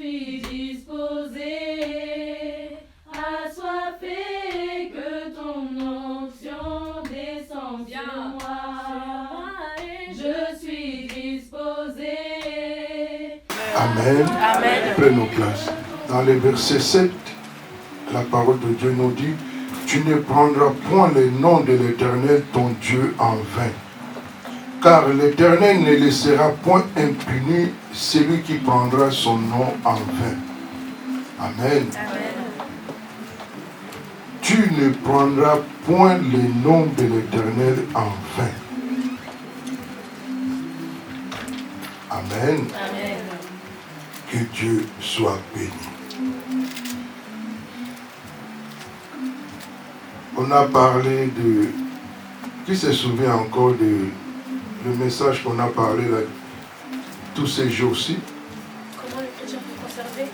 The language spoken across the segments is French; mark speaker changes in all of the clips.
Speaker 1: suis disposé, assoiffé, que ton onction descende sur moi. Je suis disposé.
Speaker 2: Amen.
Speaker 3: Amen.
Speaker 2: Prenons place. Dans le verset 7, la parole de Dieu nous dit, tu ne prendras point le nom de l'Éternel ton Dieu en vain. Car l'Éternel ne laissera point impuni celui qui prendra son nom en vain. Amen.
Speaker 3: Amen.
Speaker 2: Tu ne prendras point le nom de l'Éternel en vain. Amen.
Speaker 3: Amen.
Speaker 2: Que Dieu soit béni. On a parlé de... Qui se souvient encore de le message qu'on a parlé là, tous ces jours-ci?
Speaker 3: Comment le chrétien peut conserver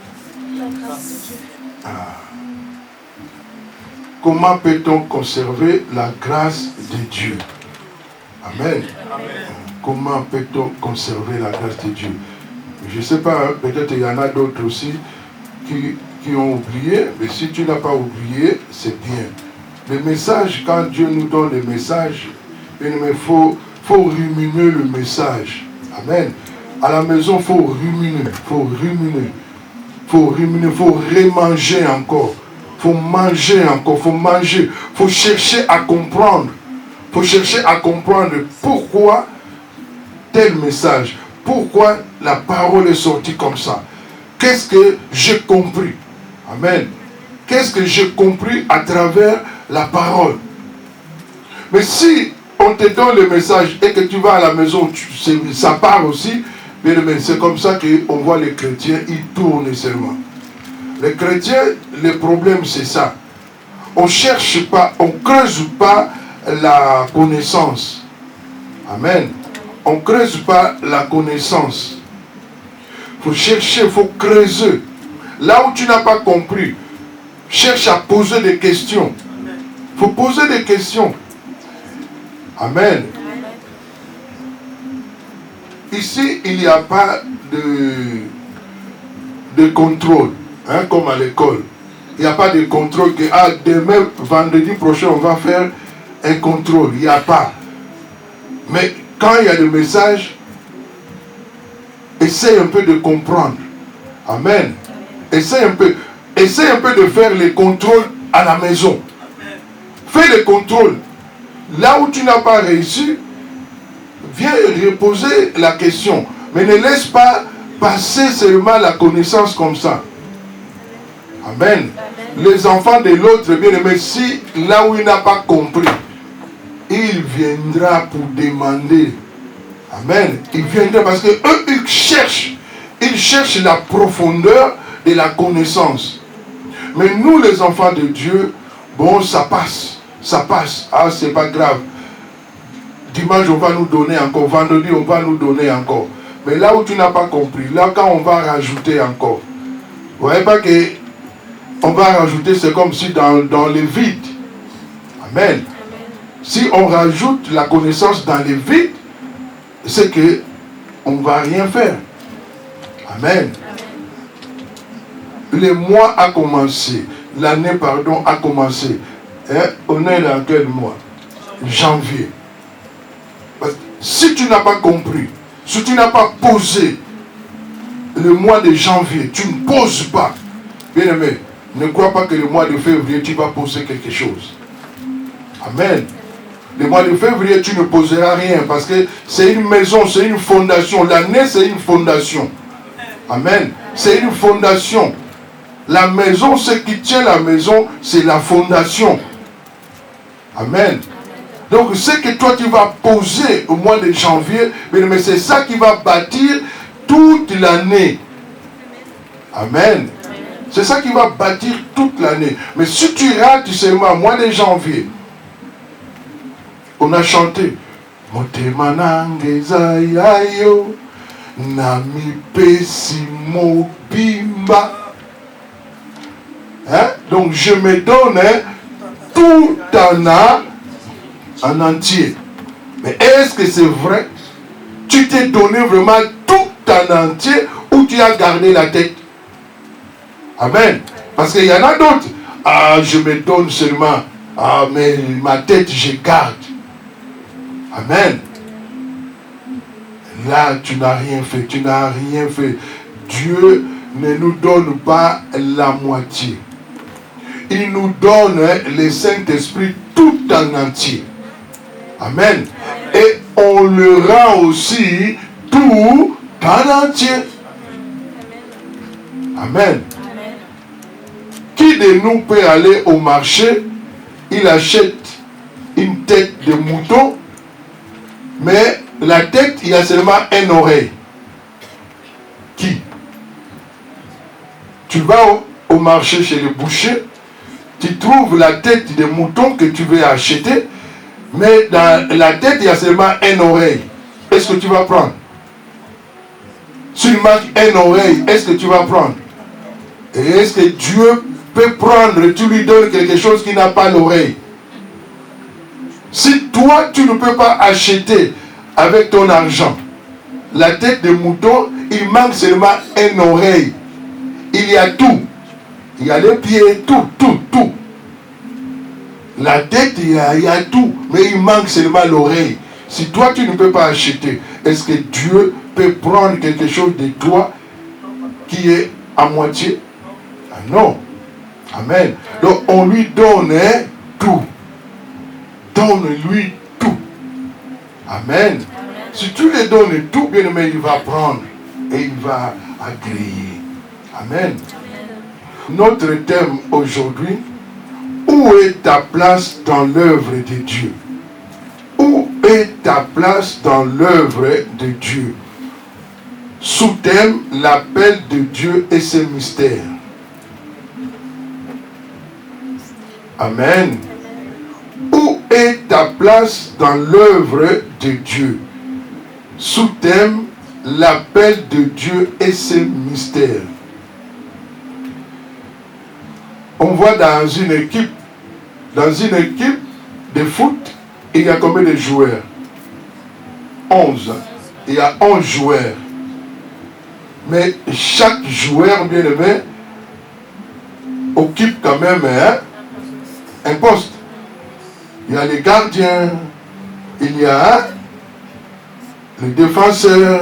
Speaker 3: la grâce de Dieu?
Speaker 2: Comment peut-on conserver la grâce de Dieu? Amen.
Speaker 3: Amen.
Speaker 2: Comment peut-on conserver la grâce de Dieu? Je ne sais pas, hein, peut-être il y en a d'autres aussi qui ont oublié, mais si tu n'as pas oublié, c'est bien. Le message, quand Dieu nous donne le message, il faut ruminer le message. Amen. À la maison, il faut ruminer, il faut remanger encore. Il faut manger encore, il faut manger. Il faut chercher à comprendre. Il faut chercher à comprendre pourquoi tel message. Pourquoi la parole est sortie comme ça. Qu'est-ce que j'ai compris? Amen. Qu'est-ce que j'ai compris à travers la parole? Mais si on te donne le message et que tu vas à la maison, ça part aussi, mais c'est comme ça qu'on voit les chrétiens, ils tournent seulement. Les chrétiens, le problème c'est ça. On ne cherche pas, on ne creuse pas la connaissance. Amen. On ne creuse pas la connaissance. Il faut chercher, il faut creuser. Là où tu n'as pas compris, cherche à poser des questions. Il faut poser des questions. Amen. Ici, il n'y a pas de contrôle, hein, comme à l'école. Il n'y a pas de contrôle que demain, vendredi prochain, on va faire un contrôle. Il n'y a pas. Mais quand il y a des messages, essaye un peu de comprendre. Amen. Essaye un peu de faire les contrôles à la maison. Fais les contrôles. Là où tu n'as pas réussi, viens reposer la question. Mais ne laisse pas passer seulement la connaissance comme ça. Amen. Les enfants de l'autre, bien aimé, si là où il n'a pas compris, il viendra pour demander. Amen. Il viendra parce que eux, ils cherchent la profondeur de la connaissance. Mais nous, les enfants de Dieu, bon, ça passe. Ah, c'est pas grave. Dimanche, on va nous donner encore. Vendredi, on va nous donner encore. Mais là où tu n'as pas compris, là, quand on va rajouter encore, vous voyez pas que on va rajouter, c'est comme si dans le vide. Amen. Si on rajoute la connaissance dans le vide, c'est que on ne va rien faire. Amen. Le mois a commencé. L'année, a commencé. Hein? On est dans quel mois? Janvier. Parce que si tu n'as pas compris, si tu n'as pas posé le mois de janvier, tu ne poses pas. Bien aimé, ne crois pas que le mois de février, tu vas poser quelque chose. Amen. Le mois de février, tu ne poseras rien parce que c'est une maison, c'est une fondation. L'année, c'est une fondation. Amen. C'est une fondation. La maison, ce qui tient la maison, c'est la fondation. Amen. Donc, ce que toi, tu vas poser au mois de janvier, mais c'est ça qui va bâtir toute l'année. Amen. C'est ça qui va bâtir toute l'année. Mais si tu rates seulement au mois de janvier, on a chanté Motema nangezayayo nami pesi mobimba. Hein? Donc je me donne tout en entier. Mais est-ce que c'est vrai? Tu t'es donné vraiment tout en entier ou tu as gardé la tête? Amen. Parce qu'il y en a d'autres. Ah, je me donne seulement. Ah, mais ma tête, je garde. Amen. Là, tu n'as rien fait. Tu n'as rien fait. Dieu ne nous donne pas la moitié. Il nous donne le Saint-Esprit tout en entier. Amen. Et on le rend aussi tout en entier. Amen. Qui de nous peut aller au marché, il achète une tête de mouton, mais la tête, il y a seulement une oreille. Qui? Tu vas au marché chez le boucher, tu trouves la tête de mouton que tu veux acheter, mais dans la tête, il y a seulement une oreille. Est-ce que tu vas prendre? S'il manque une oreille, est-ce que tu vas prendre? Et est-ce que Dieu peut prendre, tu lui donnes quelque chose qui n'a pas l'oreille? Si toi, tu ne peux pas acheter avec ton argent la tête de mouton, il manque seulement une oreille. Il y a tout. Il y a les pieds, tout. La tête, il y a tout. Mais il manque seulement l'oreille. Si toi, tu ne peux pas acheter, est-ce que Dieu peut prendre quelque chose de toi qui est à moitié? Ah non. Amen. Donc, on lui donne tout. Donne-lui tout. Amen. Si tu lui donnes tout, bien aimé, il va prendre et il va agréer. Amen. Notre thème aujourd'hui, où est ta place dans l'œuvre de Dieu? Où est ta place dans l'œuvre de Dieu? Sous-thème, l'appel de Dieu et ses mystères. Amen. Où est ta place dans l'œuvre de Dieu? Sous-thème, l'appel de Dieu et ses mystères. On voit dans une équipe de foot, il y a combien de joueurs? 11. Il y a 11 joueurs. Mais chaque joueur, bien aimé, occupe quand même un poste. Il y a les gardiens, il y a le défenseur,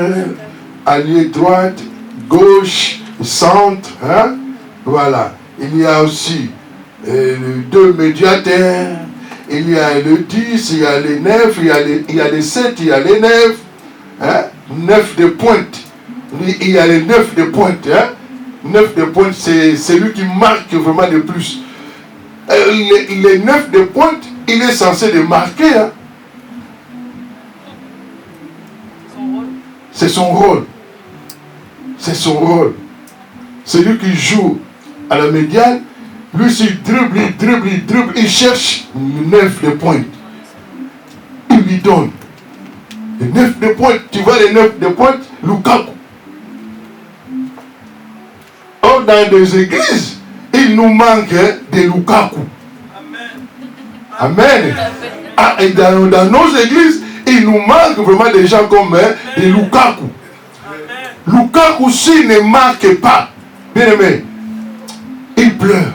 Speaker 2: allié droite, gauche, centre, voilà. Il y a aussi les 2 médiateurs, il y a le 10, il y a les 9, il y a les 7, il y a les 9, 9 de pointe. Il y a les 9 de pointe. 9 de pointe, c'est celui qui marque vraiment le plus. Les 9 de pointe, il est censé les marquer. C'est son rôle. C'est son rôle. Celui qui joue à la médiane, lui, s'il dribble, il cherche le 9 de pointe. Il lui donne. Les 9 de pointe, tu vois les 9 de pointe, Lukaku. Or, dans des églises, il nous manque de Lukaku. Amen. Ah, et dans nos églises, il nous manque vraiment des gens comme des Lukaku. Lukaku, s'il ne marque pas, bien aimé, il pleure.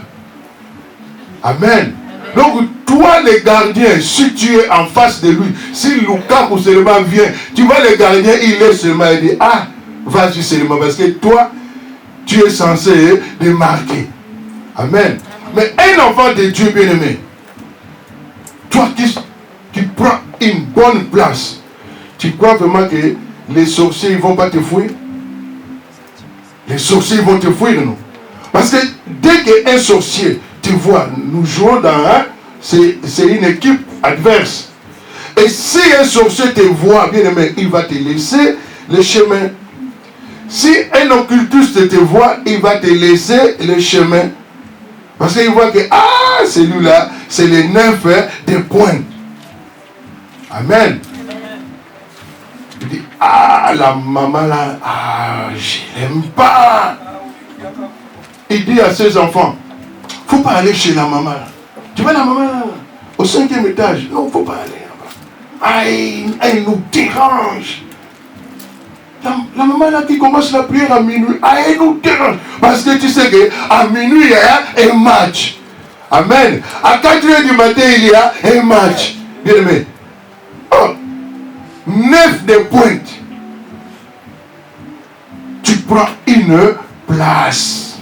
Speaker 2: Amen. Donc, toi, les gardiens, si tu es en face de lui, si Lukaku seulement vient, tu vois le gardien, il est seulement, il dit, ah, vas-y seulement, parce que toi, tu es censé les marquer. Amen. Mais un enfant de Dieu bien-aimé, toi qui prends une bonne place, tu crois vraiment que les sorciers ne vont pas te fouiller? Les sorciers vont te fouiller, non? Parce que dès qu'un sorcier te voit, nous jouons dans c'est une équipe adverse. Et si un sorcier te voit, bien aimé, il va te laisser le chemin. Si un occultiste te voit, il va te laisser le chemin. Parce qu'il voit que, ah, celui-là, c'est les 9 des points. Amen. Il dit, ah, la maman là, ah, je l'aime pas. Il dit à ses enfants, faut pas aller chez la maman là. Tu vois la maman là, au 5e étage. Non, faut pas aller là-bas. Ah, elle nous dérange. La maman là qui commence la prière à minuit, elle nous dérange. Parce que tu sais qu'à minuit, il y a un match. Amen. À 4h du matin, il y a un match. Bien aimé. 9 de pointe. Tu prends une place.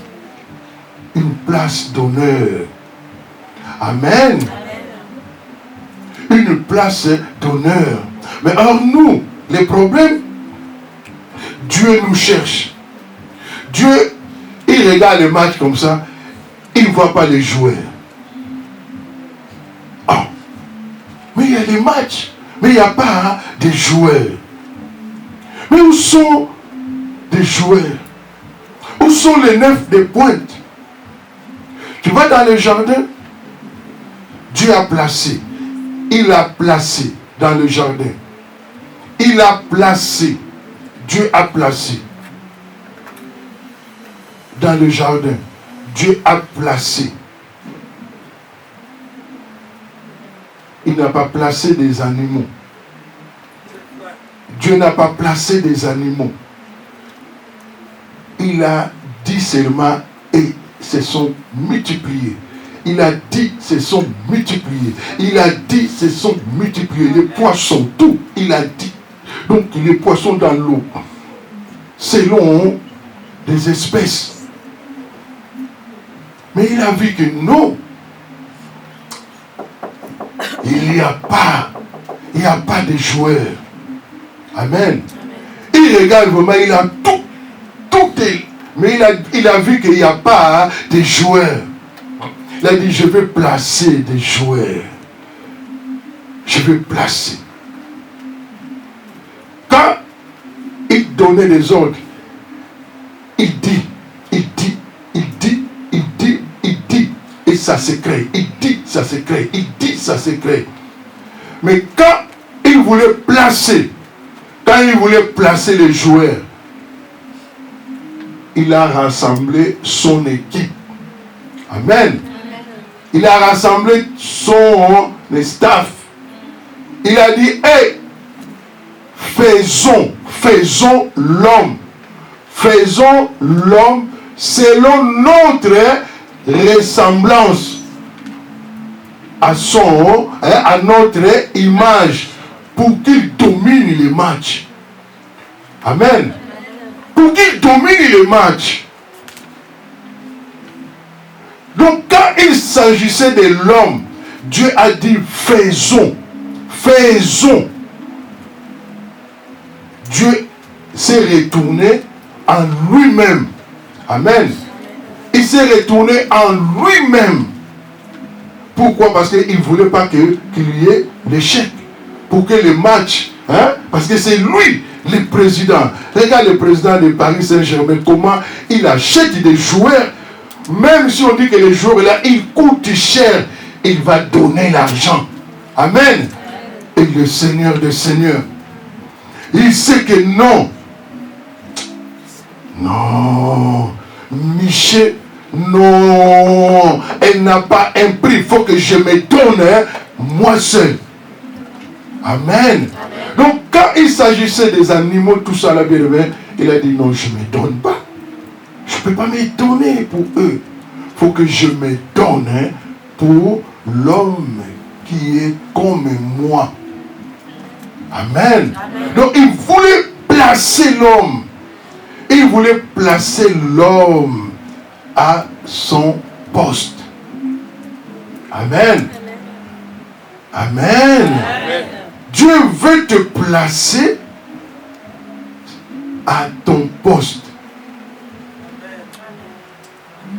Speaker 2: Une place d'honneur. Amen. Une place d'honneur. Mais alors nous, les problèmes, Dieu nous cherche. Dieu, il regarde le match comme ça, il ne voit pas les joueurs. Oh. Mais il y a des matchs, mais il n'y a pas de joueurs. Mais où sont les joueurs? Où sont les 9 de pointe? Tu vas dans le jardin, Dieu a placé, il a placé dans le jardin. Il a placé, Dieu a placé dans le jardin. Dieu a placé. Il n'a pas placé des animaux. Dieu n'a pas placé des animaux. Il a dit seulement et se sont multipliés. Il a dit se sont multipliés. Il a dit se sont multipliés. Les poissons, tout, il a dit. Donc les poissons dans l'eau, selon des espèces. Mais il a vu que non, il n'y a pas de joueurs. Amen. Il regarde vraiment, il a tout est, mais il a vu qu'il n'y a pas de joueurs. Il a dit, je vais placer des joueurs. Je vais placer. Quand il donnait les ordres, il dit, et ça se crée. Il dit, ça se crée. Il dit, ça se crée. Mais quand il voulait placer les joueurs, il a rassemblé son équipe. Amen. Il a rassemblé son staff. Il a dit, hey, faisons l'homme. Faisons l'homme selon notre ressemblance à notre image pour qu'il domine les matchs. Amen. Pour qu'il domine les matchs. Donc quand il s'agissait de l'homme, Dieu a dit faisons. Dieu s'est retourné en lui-même. Amen. Il s'est retourné en lui-même. Pourquoi? Parce qu'il ne voulait pas qu'il y ait l'échec. Pour que le match, parce que c'est lui le président. Regarde le président de Paris Saint-Germain, comment il achète des joueurs. Même si on dit que les joueurs là, ils coûtent cher, il va donner l'argent. Amen. Et le Seigneur des Seigneurs, il sait que non, Michel, non, elle n'a pas un prix. Il faut que je me donne moi seul. Amen. Donc quand il s'agissait des animaux, tout ça là, bien aimé, il a dit non, je ne me donne pas. Je ne peux pas me donner pour eux. Il faut que je me donne pour l'homme qui est comme moi. Amen. Donc il voulait placer l'homme. Il voulait placer l'homme à son poste. Amen. Amen. Dieu veut te placer à ton poste.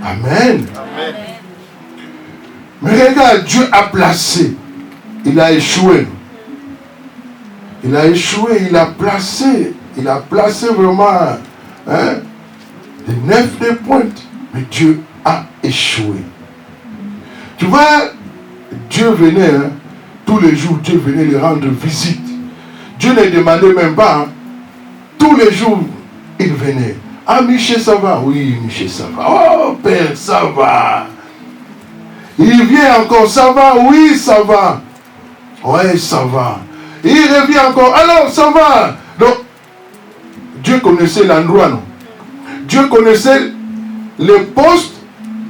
Speaker 2: Amen. Mais regarde, Dieu a placé. Il a échoué. Il a échoué, il a placé vraiment des 9 de pointe. Mais Dieu a échoué. Tu vois, Dieu venait, tous les jours, Dieu venait lui rendre visite. Dieu ne demandait même pas. Tous les jours, il venait. Ah, Michel, ça va? Oui, Michel, ça va. Oh, Père, ça va. Il vient encore, ça va? Oui, ça va. Ouais, ça va. Il revient encore, alors ça va. Donc, Dieu connaissait l'endroit, non? Dieu connaissait le poste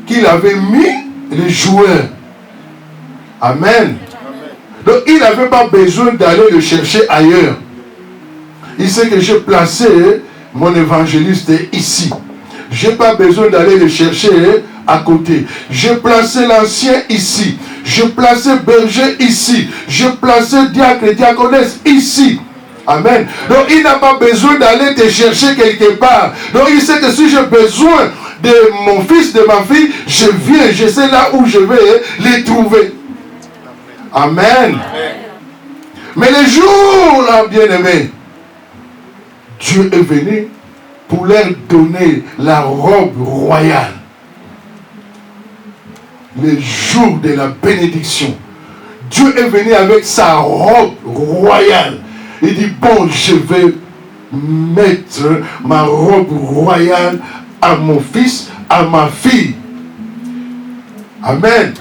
Speaker 2: qu'il avait mis les joueurs. Amen. Donc il n'avait pas besoin d'aller le chercher ailleurs. Il sait que j'ai placé mon évangéliste ici. Je n'ai pas besoin d'aller le chercher à côté. J'ai placé l'ancien ici. J'ai placé berger ici. J'ai placé diacre et diaconesse ici. Amen. Donc il n'a pas besoin d'aller te chercher quelque part. Donc il sait que si j'ai besoin de mon fils, de ma fille, je viens, je sais là où je vais les trouver. Amen. Amen. Mais le jour là, bien-aimé, Dieu est venu pour leur donner la robe royale. Le jour de la bénédiction, Dieu est venu avec sa robe royale. Il dit, bon, je vais mettre ma robe royale à mon fils, à ma fille. Amen.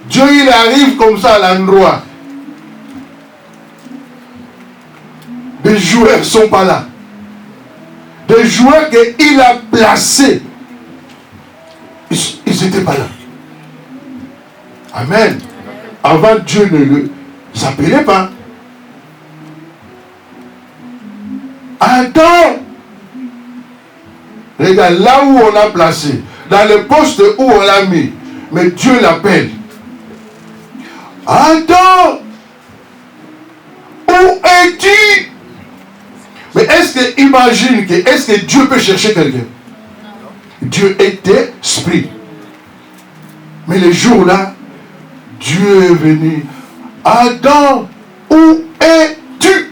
Speaker 2: Dieu, il arrive comme ça à l'endroit. Des joueurs ne sont pas là. Des joueurs qu'il a placés, ils n'étaient pas là. Amen. Avant, Dieu ne le s'appelait pas. Attends. Regarde, là où on a placé, dans le poste où on l'a mis, mais Dieu l'appelle. Attends. Où es-tu? Mais est-ce que, imagine que, est-ce que Dieu peut chercher quelqu'un? Dieu est esprit. Mais le jour-là, Dieu est venu. Adam, où es-tu?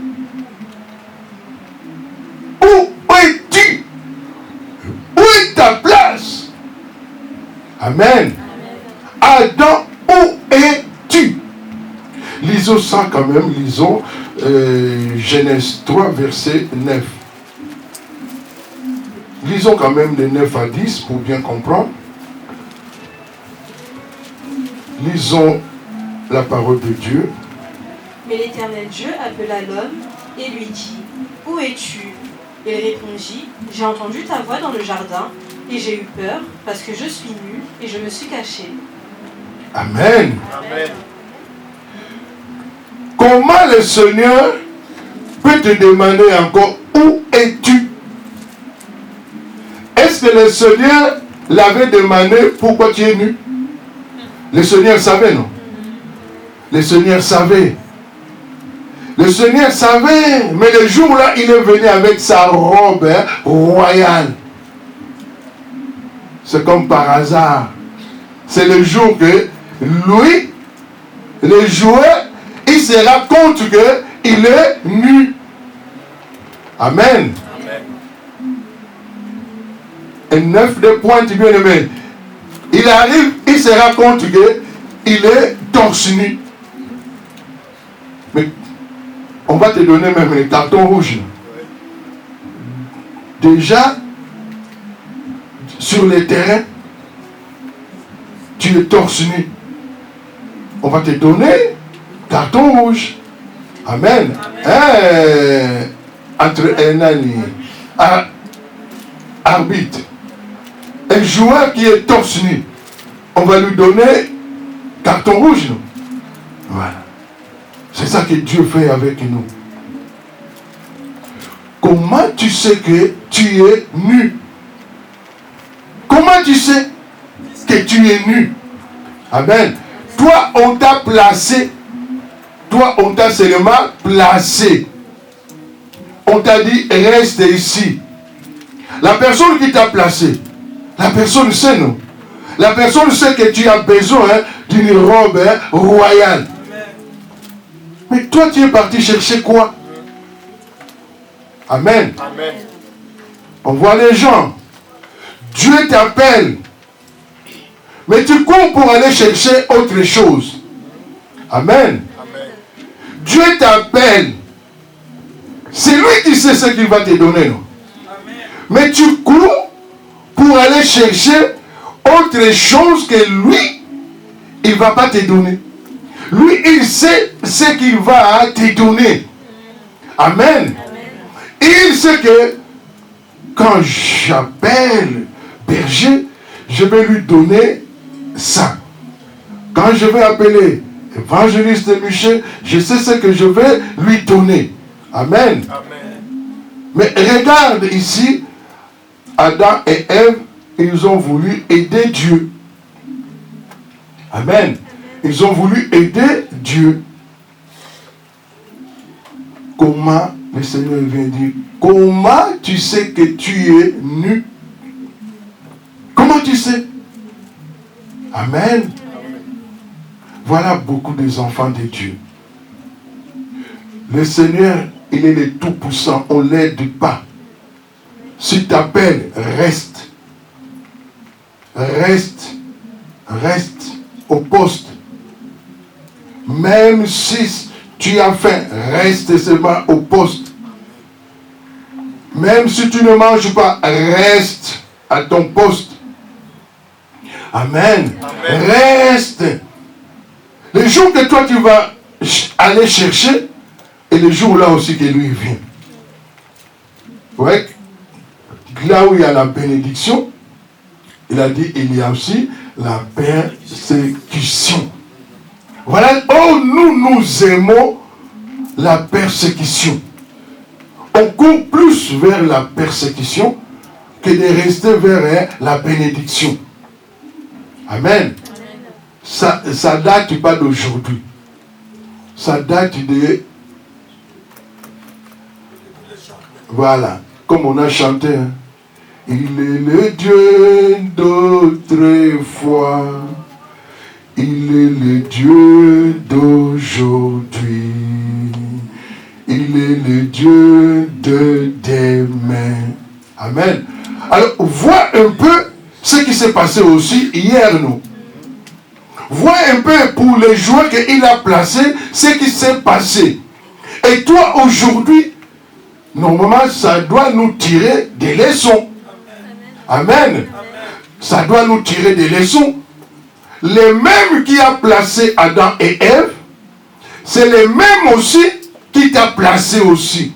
Speaker 2: Où es-tu? Où est ta place? Amen. Adam, où es-tu? Lisons ça quand même, lisons Genèse 3, verset 9. Lisons quand même de 9 à 10 pour bien comprendre. Lisons la parole de Dieu.
Speaker 4: Mais l'Éternel Dieu appela l'homme et lui dit, « Où es-tu » Il répondit, « J'ai entendu ta voix dans le jardin et j'ai eu peur parce que je suis nu et je me suis caché. »
Speaker 2: Amen.
Speaker 4: Amen.
Speaker 2: Comment le Seigneur peut te demander encore où es-tu? Est-ce que le Seigneur l'avait demandé pourquoi tu es nu? Le Seigneur savait, non? Le Seigneur savait. Le Seigneur savait. Mais le jour-là, il est venu avec sa robe royale. C'est comme par hasard. C'est le jour que lui, le joueur, il se rend compte qu'il est nu. Amen. Et 9 de pointe, bien aimé. Il arrive, il se rend compte qu'il est torse nu. Mais on va te donner même les cartons rouges. Déjà, sur le terrain, tu es torse nu. On va te donner carton rouge. Amen. Entre un ami, arbitre, un joueur qui est torse nu, on va lui donner carton rouge. Non? Voilà. C'est ça que Dieu fait avec nous. Comment tu sais que tu es nu? Comment tu sais que tu es nu? Amen. Toi, on t'a placé. Toi, on t'a seulement placé. On t'a dit, reste ici. La personne qui t'a placé, la personne sait, non? La personne sait que tu as besoin d'une robe royale. Mais toi, tu es parti chercher quoi? Amen. Amen. On voit les gens. Dieu t'appelle. Mais tu cours pour aller chercher autre chose. Amen. Amen. Dieu t'appelle. C'est lui qui sait ce qu'il va te donner. Non? Amen. Mais tu cours pour aller chercher autre chose que lui, il ne va pas te donner. Lui, il sait ce qu'il va te donner. Amen. Amen. Il sait que quand j'appelle berger, je vais lui donner ça. Quand je vais appeler évangéliste Michel, je sais ce que je vais lui donner. Amen.
Speaker 5: Amen.
Speaker 2: Mais regarde ici, Adam et Ève, ils ont voulu aider Dieu. Amen. Ils ont voulu aider Dieu. Comment, le Seigneur vient dire, comment tu sais que tu es nu? Comment tu sais? Amen. Voilà beaucoup des enfants de Dieu. Le Seigneur, il est le Tout-Puissant, on ne l'aide pas. Si tu appelles, reste. Reste. Reste au poste. Même si tu as faim, reste seulement au poste. Même si tu ne manges pas, reste à ton poste. Amen.
Speaker 5: Amen.
Speaker 2: Reste. Le jour que toi tu vas aller chercher, et le jour là aussi que lui vient. Ouais. Là où il y a la bénédiction, il a dit il y a aussi la persécution. Voilà, oh, nous aimons la persécution. On court plus vers la persécution que de rester vers la bénédiction. Amen. Ça date pas d'aujourd'hui. Ça date de... Voilà, comme on a chanté. Hein. Il est le Dieu d'autrefois. Il est le Dieu d'aujourd'hui. Il est le Dieu de demain. Amen. Alors, vois un peu ce qui s'est passé aussi hier, nous. Vois un peu pour les joueurs qu'il a placés, ce qui s'est passé. Et toi, aujourd'hui, normalement, ça doit nous tirer des leçons. Amen. Ça doit nous tirer des leçons. Les mêmes qui a placé Adam et Ève, c'est les mêmes aussi qui t'a placé aussi.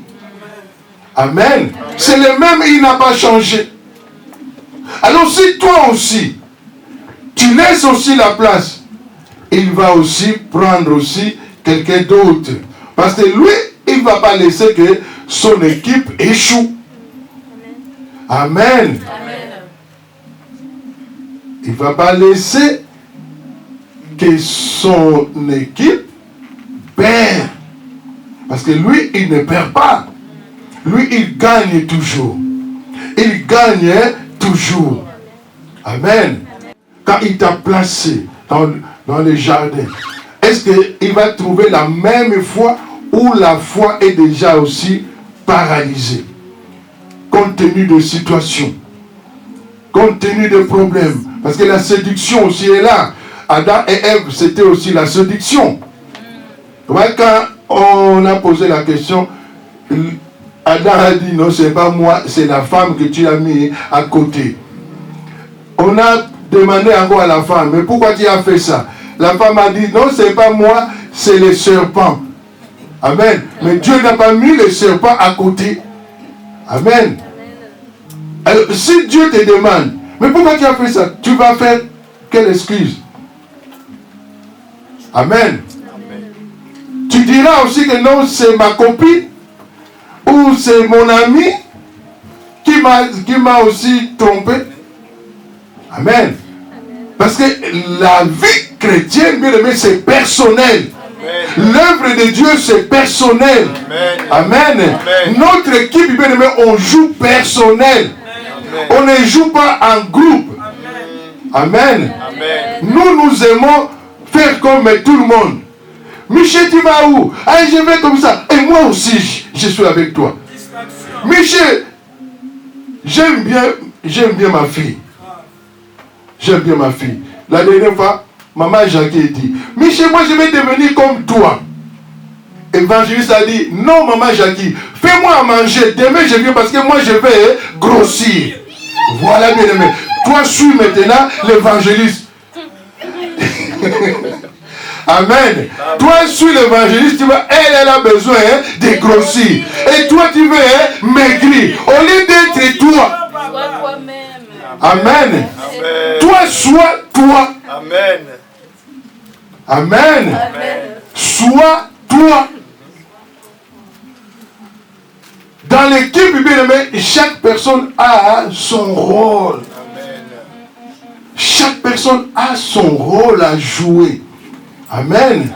Speaker 2: Amen. C'est les mêmes, il n'a pas changé. Alors si toi aussi, tu laisses aussi la place, il va aussi prendre aussi quelqu'un d'autre. Parce que lui, il ne va pas laisser que son équipe échoue. Amen. Il ne va pas laisser que son équipe perd. Parce que lui, il ne perd pas. Lui, il gagne toujours. Il gagne toujours. Amen. Quand il t'a placé dans le jardin, est-ce qu'il va trouver la même foi ou la foi est déjà aussi paralysée? Compte tenu de situations, compte tenu de problèmes. Parce que la séduction aussi est là. Adam et Ève, c'était aussi la séduction. Ouais, quand on a posé la question, Adam a dit non, c'est pas moi, c'est la femme que tu as mis à côté. On a demandé encore à la femme, mais pourquoi tu as fait ça? La femme a dit non, c'est pas moi, c'est les serpents. Amen. Mais Dieu n'a pas mis les serpents à côté. Amen. Alors, si Dieu te demande, mais pourquoi tu as fait ça? Tu vas faire quelle excuse? Amen. Tu diras aussi que non, c'est ma copine ou c'est mon ami qui m'a aussi trompé. Amen. Parce que la vie chrétienne, bien aimé, c'est personnel. L'œuvre de Dieu, c'est personnel. Amen. Amen. Notre équipe, bien aimé, on joue personnel. Amen. On ne joue pas en groupe. Amen. Amen. Nous aimons faire comme tout le monde. Michel, tu vas où? Ah, je vais comme ça. Et moi aussi, je suis avec toi. Michel, j'aime bien ma fille. J'aime bien ma fille. La dernière fois, maman Jackie dit, Michel, moi je vais devenir comme toi. Évangéliste a dit, non maman Jackie, fais-moi à manger. Demain je viens parce que moi je vais grossir. Voilà bien aimé. Toi suis maintenant l'évangéliste. Amen. Toi, suis l'évangéliste, tu vois, elle a besoin de grossir. Et toi, tu veux maigrir. Au lieu d'être toi.
Speaker 3: Sois toi-même.
Speaker 2: Amen. Toi, sois toi.
Speaker 5: Amen.
Speaker 2: Amen.
Speaker 3: Amen.
Speaker 2: Sois toi. Dans l'équipe, bien aimé, chaque personne a son rôle. Chaque personne a son rôle à jouer. Amen.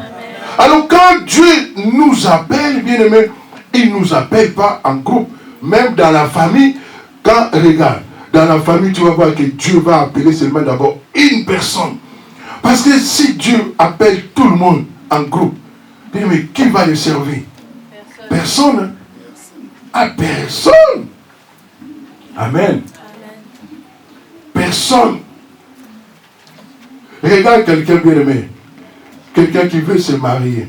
Speaker 2: Alors quand Dieu nous appelle, bien aimé, il ne nous appelle pas en groupe. Même dans la famille, quand, regarde, dans la famille, tu vas voir que Dieu va appeler seulement d'abord une personne. Parce que si Dieu appelle tout le monde en groupe, bien aimé, qui va le servir? Personne. À personne. Amen. Personne. Regarde quelqu'un bien aimé. Quelqu'un qui veut se marier.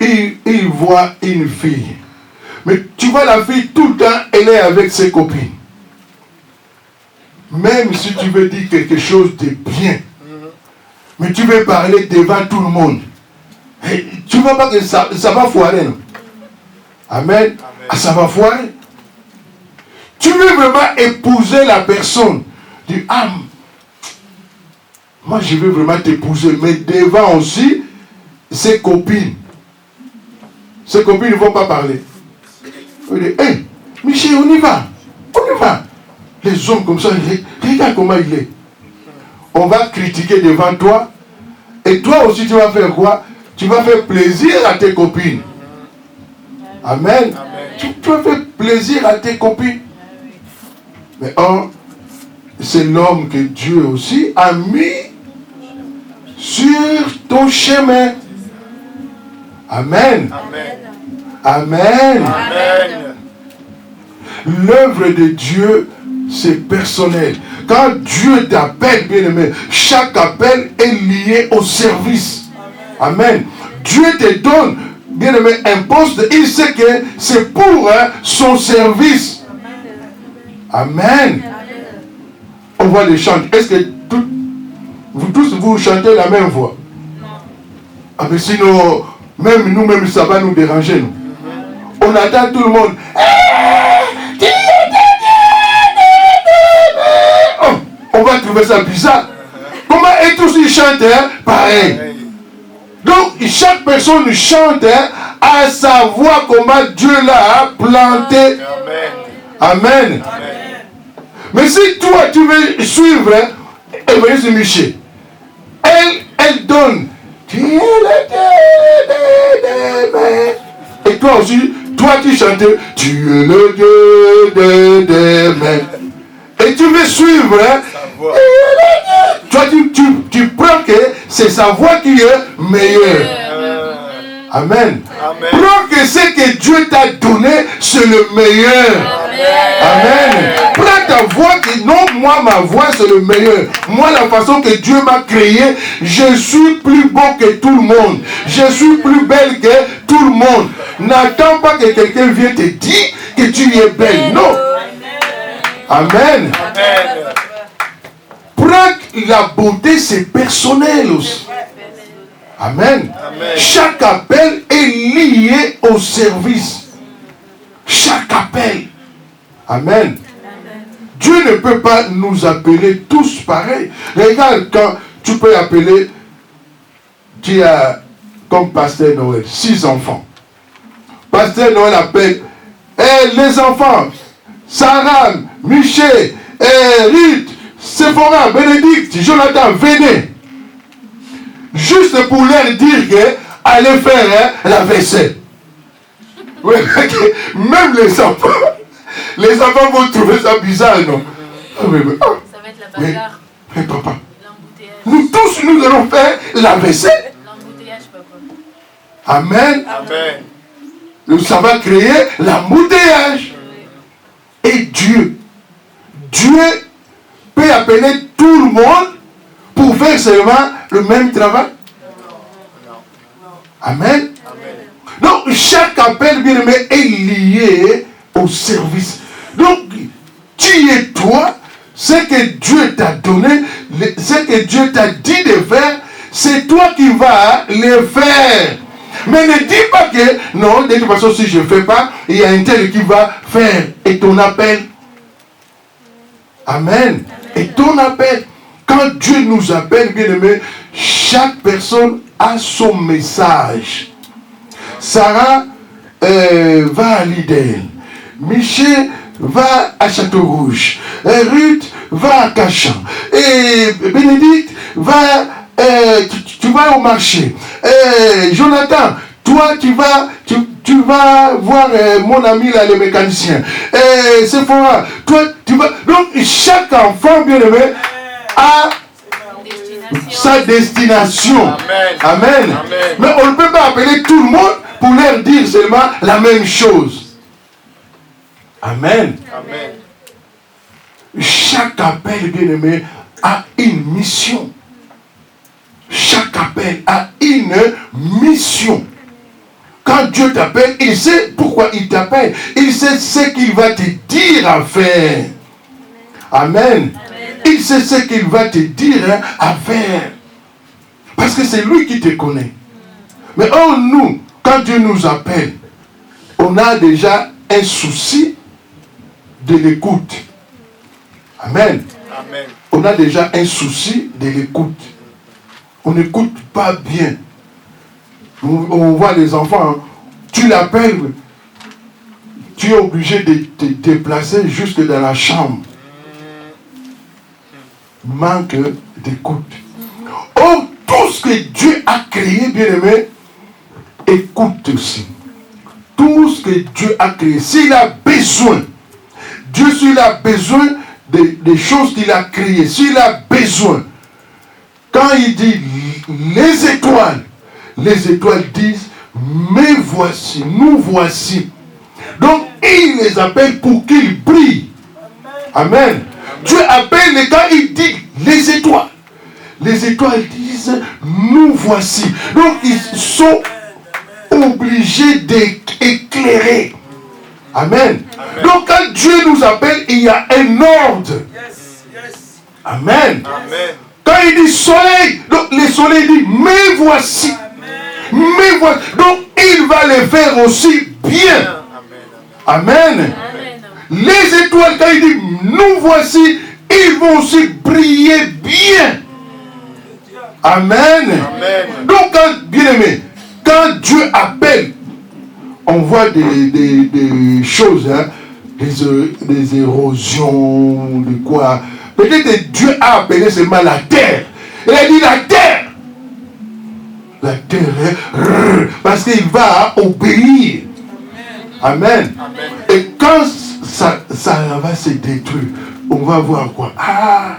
Speaker 2: Il voit une fille. Mais tu vois la fille tout le temps, elle est avec ses copines. Même si tu veux dire quelque chose de bien. Mais tu veux parler devant tout le monde. Et tu ne vois pas que ça va foirer, non? Amen. Ah, ça va foirer. Tu veux vraiment épouser la personne. Dis, ah, moi je veux vraiment t'épouser, mais devant aussi ses copines. Ses copines ne vont pas parler. Il dit, hé, Michel, on y va. On y va. Les hommes comme ça, regarde comment il est. On va critiquer devant toi. Et toi aussi, tu vas faire quoi? Tu vas faire plaisir à tes copines. Amen. Tu vas faire plaisir à tes copines. Mais or, c'est l'homme que Dieu aussi a mis sur ton chemin. Amen. Amen. L'œuvre de Dieu, c'est personnel. Quand Dieu t'appelle, bien aimé, chaque appel est lié au service. Amen. Dieu te donne, bien aimé, un poste, il sait que c'est pour son service. Amen. On va les chanter. Est-ce que vous tous, vous chantez la même voix? Non. Ah mais sinon, même nous-mêmes, ça va nous déranger. Nous. On attend tout le monde. Oh, on va trouver ça bizarre. Comment et tous ils chantent pareil. Donc, chaque personne chante à sa voix comment Dieu l'a planté. Amen. Mais si toi, tu veux suivre Évangeliste Michel, elle donne. Et toi aussi, toi qui chantes, tu es le Dieu des mains. Et tu veux suivre, toi tu prends que c'est sa voix qui est meilleure. Amen. Prends que ce que Dieu t'a donné, c'est le meilleur. Amen. Prends ta voix qui, non, moi ma voix c'est le meilleur. Moi la façon que Dieu m'a créé, je suis plus beau que tout le monde. Je suis plus belle que tout le monde. N'attends pas que quelqu'un vienne te dire que tu es belle. Non. Amen. Prends la beauté, c'est personnel aussi. Amen. Chaque appel est lié au service. Chaque appel. Amen. Dieu ne peut pas nous appeler tous pareils. Regarde quand tu peux appeler, tu as comme Pasteur Noël, 6 enfants. Pasteur Noël appelle, les enfants, Sarah, Michel, Ruth, Sephora, Bénédicte, Jonathan, venez. Juste pour leur dire que allez faire la vaisselle. Même les enfants vont trouver ça bizarre, non?
Speaker 3: Ça va être la bagarre.
Speaker 2: Mais papa, nous tous, nous allons faire la vaisselle.
Speaker 3: L'embouteillage, papa.
Speaker 2: Amen. Ça va créer l'embouteillage. Et Dieu peut appeler tout le monde pour faire seulement le même travail. Amen. Donc, chaque appel, bien aimé, est lié au service. Donc, tu es toi, ce que Dieu t'a donné, ce que Dieu t'a dit de faire, c'est toi qui vas les faire. Mais ne dis pas que, non, de toute façon, si je ne fais pas, il y a un tel qui va faire. Et ton appel. Amen. Et ton appel. Quand Dieu nous appelle, bien aimé, chaque personne a son message. Sarah va à Lidl. Michel va à Château-Rouge. Ruth va à Cachan. Et Bénédicte va... tu vas au marché. Jonathan, toi tu vas voir mon ami là, le mécanicien. Sephora, toi tu vas. Donc chaque enfant bien aimé a sa destination. Amen. Mais on ne peut pas appeler tout le monde pour leur dire seulement la même chose. Amen. Chaque appel bien aimé a une mission. Chaque appel a une mission. Quand Dieu t'appelle, il sait pourquoi il t'appelle. Il sait ce qu'il va te dire à faire. Amen. Il sait ce qu'il va te dire à faire. Parce que c'est lui qui te connaît. Mais nous, quand Dieu nous appelle, on a déjà un souci de l'écoute. Amen. On a déjà un souci de l'écoute. On n'écoute pas bien. On voit les enfants, hein. Tu l'appelles, tu es obligé de te déplacer jusque dans la chambre. Manque d'écoute. Oh, tout ce que Dieu a créé, bien aimé, écoute aussi. Tout ce que Dieu a créé, s'il a besoin, Dieu s'il a besoin des choses qu'il a créées, s'il a besoin, quand il dit les étoiles disent mais voici, nous voici. Donc il les appelle pour qu'ils brillent. Amen. Dieu appelle les quand il dit les étoiles. Les étoiles disent nous voici. Donc ils sont obligés d'éclairer. Amen. Donc quand Dieu nous appelle, il y a un ordre. Amen. Quand il dit soleil, donc le soleil dit mais voici. Mais voici. Donc il va les faire aussi bien. Amen. Les étoiles, quand il dit nous voici, ils vont aussi briller bien. Amen. Donc bien aimé, quand Dieu appelle, on voit des choses, hein, des érosions, de quoi. Peut-être Dieu a appelé seulement la terre. Il a dit la terre. La terre, parce qu'il va obéir. Amen. Et quand ça va se détruire, on va voir quoi? Ah,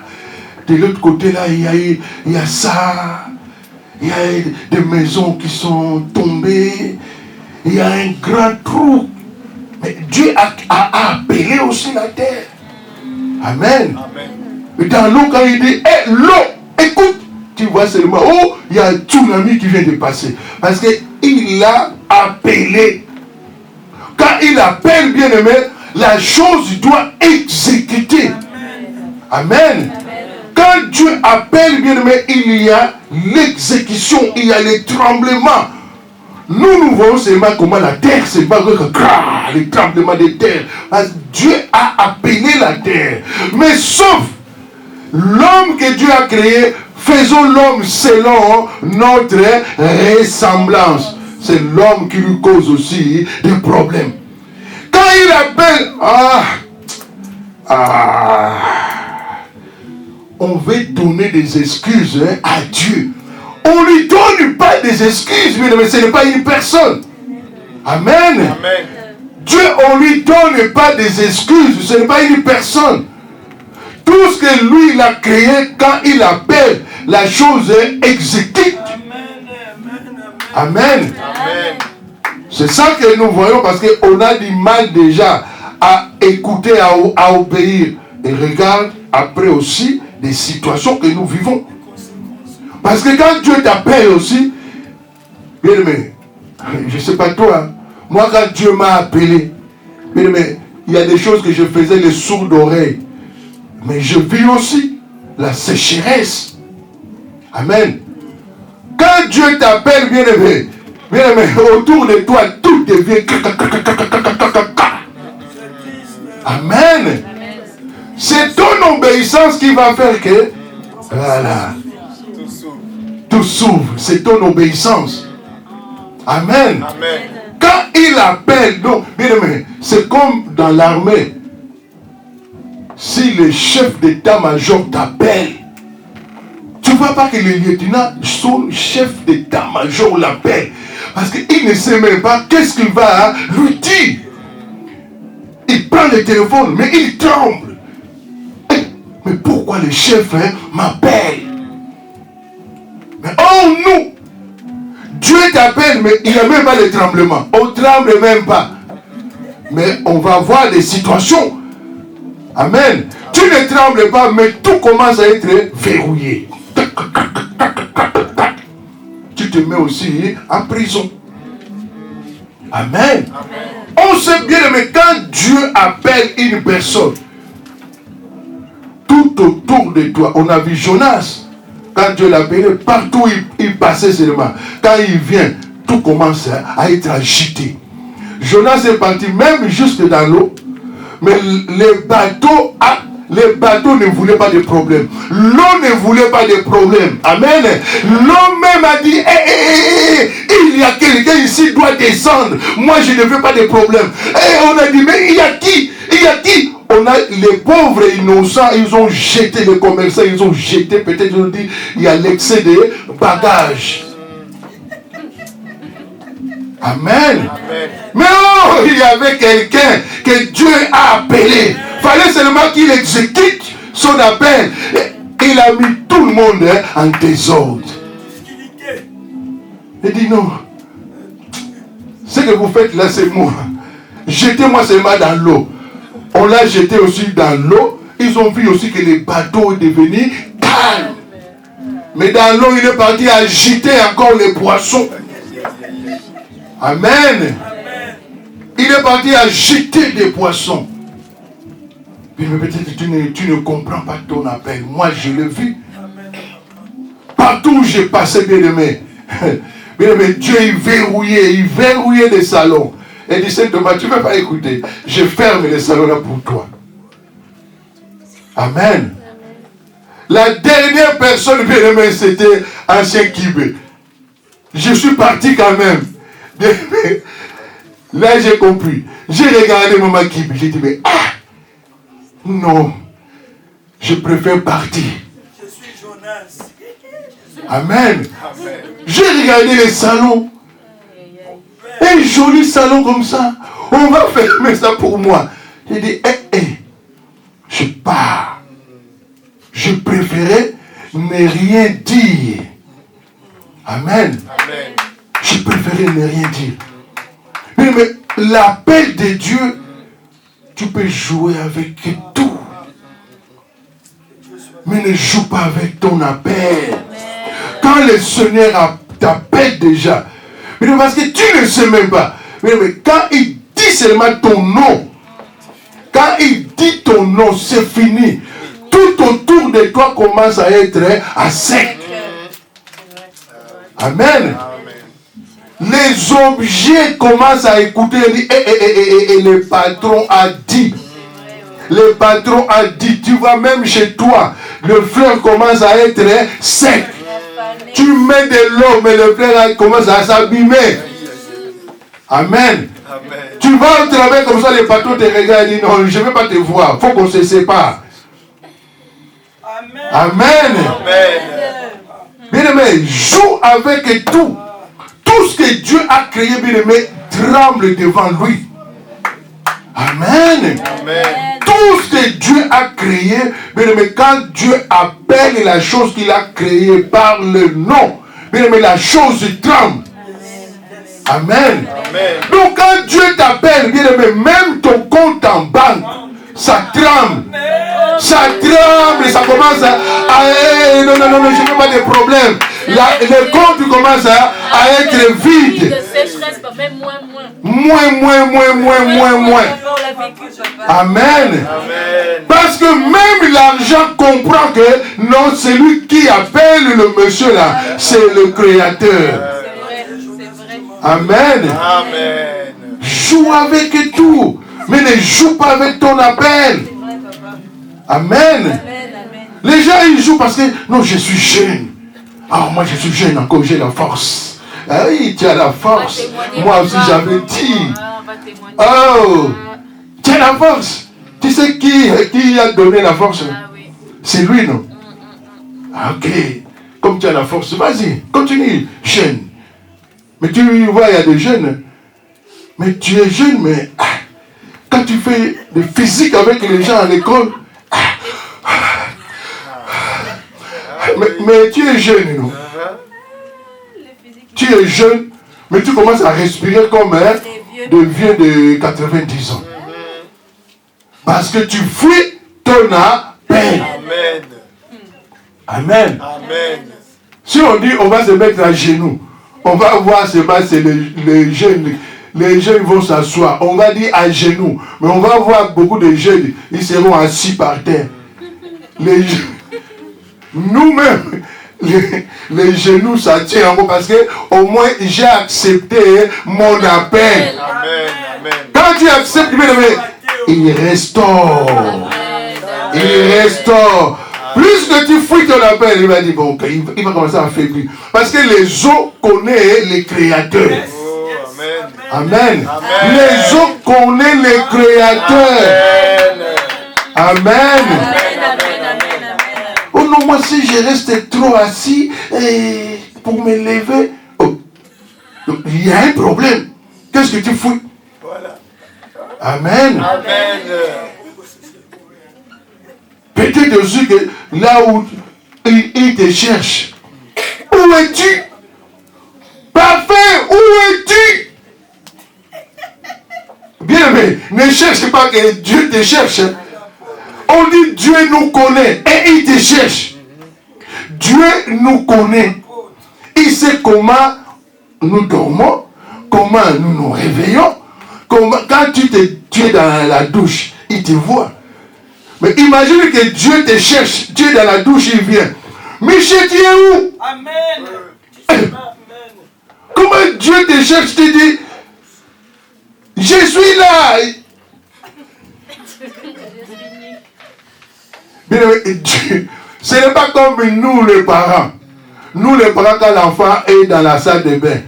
Speaker 2: de l'autre côté là, il y a ça. Il y a des maisons qui sont tombées. Il y a un grand trou. Mais Dieu a appelé aussi la terre. Amen. Et dans l'eau, quand il dit, l'eau, écoute, tu vois seulement, oh, il y a un tsunami qui vient de passer. Parce qu'il l'a appelé. Quand il appelle, bien aimé, la chose doit exécuter. Amen. Quand Dieu appelle, bien aimé, il y a l'exécution, il y a les tremblements. Nous voyons seulement comment la terre se bat, les tremblements de terre. Parce que Dieu a appelé la terre. Mais sauf l'homme que Dieu a créé, faisons l'homme selon notre ressemblance. C'est l'homme qui lui cause aussi des problèmes. Quand il appelle, on veut donner des excuses à Dieu. On ne lui donne pas des excuses, mais ce n'est pas une personne. Amen. Dieu, on ne lui donne pas des excuses, ce n'est pas une personne. Tout ce que lui il a créé, quand il appelle, la chose exécute. Amen. C'est ça que nous voyons parce qu'on a du mal déjà à écouter, à obéir. Et regarde après aussi les situations que nous vivons. Parce que quand Dieu t'appelle aussi, bien aimé, je ne sais pas toi, moi quand Dieu m'a appelé, bien aimé, il y a des choses que je faisais les sourds d'oreilles. Mais je vis aussi la sécheresse. Amen. quand Dieu t'appelle, bien-aimé, autour de toi, tout devient... Amen. C'est ton obéissance qui va faire que... Voilà. Tout s'ouvre. C'est ton obéissance. Amen.
Speaker 5: Amen.
Speaker 2: Quand il appelle, donc, bien aimé, c'est comme dans l'armée. Si le chef d'état-major t'appelle, tu ne vois pas que le lieutenant, son chef d'état-major l'appelle. Parce qu'il ne sait même pas qu'est-ce qu'il va lui dire. Il prend le téléphone, mais il tremble. Mais pourquoi le chef m'appelle? Mais oh nous, Dieu t'appelle, mais il n'y a même pas de tremblement. On ne tremble même pas. Mais on va voir des situations. Amen. Tu ne trembles pas, mais tout commence à être verrouillé. Tu te mets aussi en prison. Amen. On sait bien, mais quand Dieu appelle une personne, tout autour de toi, on a vu Jonas. Quand Dieu l'appelait, partout il passait seulement. Quand il vient, tout commence à être agité. Jonas est parti même jusque dans l'eau. Mais les bateaux ne voulaient pas de problème. L'eau ne voulait pas de problème. Amen. L'eau même a dit, il y a quelqu'un ici qui doit descendre. Moi, je ne veux pas de problème. Et on a dit, mais il y a qui? Il y a qui? On a les pauvres innocents, ils ont jeté les commerçants, ils ont jeté, peut-être ils ont dit, il y a l'excès de bagages. Amen. Amen. Mais oh, il y avait quelqu'un que Dieu a appelé. Il fallait seulement qu'il exécute son appel. Il a mis tout le monde en désordre. Il dit non. Ce que vous faites là, c'est moi. Jetez-moi seulement dans l'eau. On l'a jeté aussi dans l'eau. Ils ont vu aussi que les bateaux sont devenus calmes. Mais dans l'eau, il est parti agiter encore les poissons. Amen. Il est parti agiter des poissons. Mais peut-être tu ne comprends pas ton appel. Moi, je l'ai vu. Partout où j'ai passé, bien-aimé. Bien-aimé, Dieu, il verrouillait les salons. Et dit, Saint Thomas, tu ne veux pas écouter. Je ferme les salons là pour toi. Amen. La dernière personne, bien-aimé, c'était Ancien Kibé. Je suis parti quand même. Là, j'ai compris. J'ai regardé Maman Kibé. J'ai dit, mais non, je préfère partir.
Speaker 5: Je suis Jonas.
Speaker 2: Amen. J'ai regardé les salons. Un joli salon comme ça. On va fermer ça pour moi. J'ai dit, je pars. Je préférais ne rien dire. Amen. Amen. Je préférais ne rien dire. Mais l'appel de Dieu, tu peux jouer avec tout. Mais ne joue pas avec ton appel. Quand le Seigneur t'appelle déjà, mais parce que tu ne sais même pas. Mais quand il dit seulement ton nom, quand il dit ton nom, c'est fini. Tout autour de toi commence à être à sec. Amen. Les objets commencent à écouter et le patron a dit. Le patron a dit, tu vas même chez toi, le fleur commence à être sec. Tu mets de l'eau, mais le fleur commence à s'abîmer. Amen. Amen. Tu vas au travail comme ça, le patron te regarde et dit, non, je ne vais pas te voir, il faut qu'on se sépare. Amen. Amen. Bien aimé, joue avec tout. Tout ce que Dieu a créé, bien aimé, tremble devant lui. Amen. Amen. Tout ce que Dieu a créé, bien aimé, quand Dieu appelle la chose qu'il a créée par le nom, bien aimé, la chose tremble. Amen. Amen. Donc quand Dieu t'appelle, bien aimé, même ton compte en banque, ça tremble. Ça tremble et ça commence à non, je n'ai pas de problème. Le compte commence à être vide. Moins. Amen. Parce que même l'argent comprend que non, c'est lui qui appelle le monsieur là, c'est le créateur. Amen. Joue avec tout, mais ne joue pas avec ton appel. Amen. Les gens ils jouent parce que non, je suis jeune. Ah, moi je suis jeune encore, j'ai la force. Ah oui, tu as la force. Moi aussi j'avais dit. Oh, tu as la force. Tu sais qui a donné la force? C'est lui, non? Ok. Comme tu as la force, vas-y, continue, jeune. Mais tu vois, il y a des jeunes. Mais tu es jeune, mais quand tu fais le physique avec les gens à l'école, mais tu es jeune, non? Tu es jeune, mais tu commences à respirer comme de vieux de 90 ans. Parce que tu fuis ton appel. Amen. Si on dit on va se mettre à genoux, on va voir c'est les jeunes. Les jeunes vont s'asseoir. On va dire à genoux. Mais on va voir beaucoup de jeunes. Ils seront assis par terre. Nous-mêmes, les genoux, ça tient encore parce que au moins j'ai accepté mon appel. Quand tu acceptes, il restaure. Il restaure. Plus que tu fouilles ton appel, il va dire bon, il va commencer à faiblir. Parce que les eaux connaissent les créateurs. Amen. Les eaux connaissent les créateurs. Amen. Oh non, moi si je reste trop assis pour me lever, il y a un problème. Qu'est-ce que tu fouilles? Amen. Peut-être aussi que là où il te cherche, où es-tu? Parfait, où es-tu? Bien aimé, ne cherche pas que Dieu te cherche. On dit Dieu nous connaît et il te cherche. Dieu nous connaît. Il sait comment nous dormons, comment nous nous réveillons. Quand tu es dans la douche, il te voit. Mais imagine que Dieu te cherche, tu es dans la douche, il vient. Michel, tu es où? Amen. Comment Dieu te cherche, te dit, je suis là. Bien, Dieu, ce n'est pas comme nous les parents. Nous les parents, quand l'enfant est dans la salle de bain.